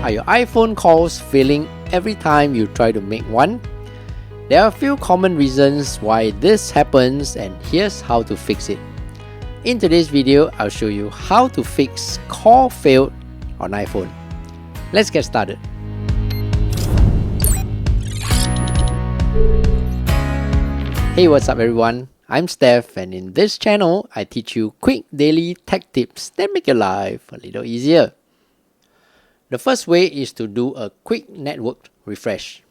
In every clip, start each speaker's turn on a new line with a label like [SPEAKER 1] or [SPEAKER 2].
[SPEAKER 1] Are your iPhone calls failing every time you try to make one? There are a few common reasons why this happens, and here's how to fix it. In today's video, I'll show you how to fix call failed on iPhone. Let's get started. Hey, what's up everyone? I'm Steph, and in this channel, I teach you quick daily tech tips that make your life a little easier. The first way is to do a quick network refresh.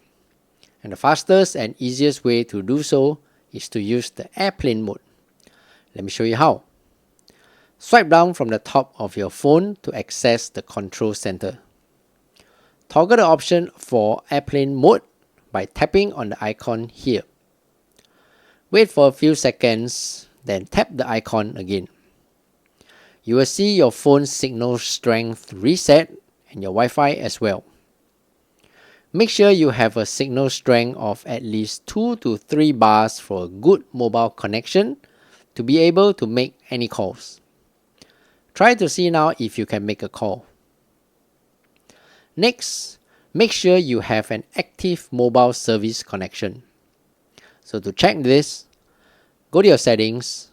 [SPEAKER 1] And the fastest and easiest way to do so is to use the airplane mode. Let me show you how. Swipe down from the top of your phone to access the control center. Toggle the option for airplane mode by tapping on the icon here. Wait for a few seconds, then tap the icon again. You will see your phone's signal strength reset and your Wi-Fi as well. Make sure you have a signal strength of at least 2 to 3 bars for a good mobile connection to be able to make any calls. Try to see now if you can make a call. Next, make sure you have an active mobile service connection. So to check this, go to your settings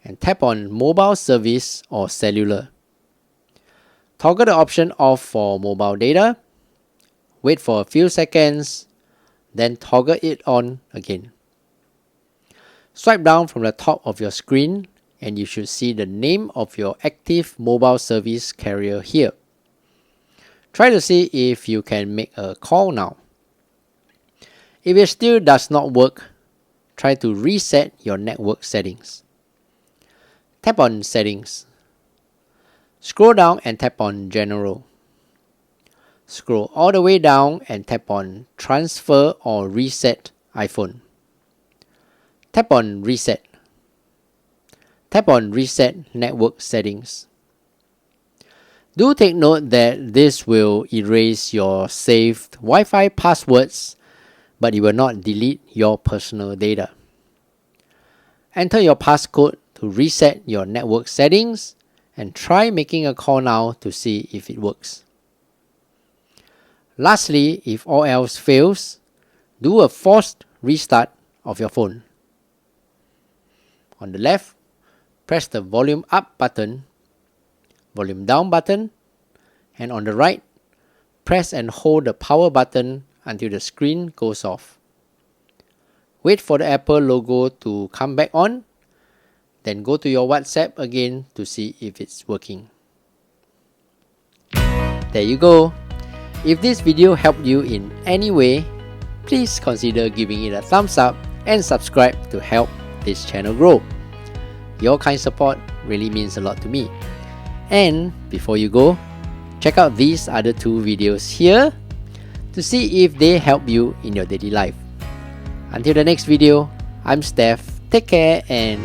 [SPEAKER 1] and tap on mobile service or cellular. Toggle the option off for mobile data. Wait for a few seconds, then toggle it on again. Swipe down from the top of your screen and you should see the name of your active mobile service carrier here. Try to see if you can make a call now. If it still does not work, try to reset your network settings. Tap on Settings. Scroll down and tap on General. Scroll all the way down and tap on Transfer or Reset iPhone. Tap on Reset. Tap on Reset Network Settings. Do take note that this will erase your saved Wi-Fi passwords, but it will not delete your personal data. Enter your passcode to reset your network settings and try making a call now to see if it works. Lastly, if all else fails, do a forced restart of your phone. On the left, press the volume up button, volume down button, and on the right, press and hold the power button until the screen goes off. Wait for the Apple logo to come back on, then go to your WhatsApp again to see if it's working. There you go. If this video helped you in any way, please consider giving it a thumbs up and subscribe to help this channel grow. Your kind support really means a lot to me. And before you go, check out these other 2 videos here to see if they help you in your daily life. Until the next video, I'm Steph. Take care and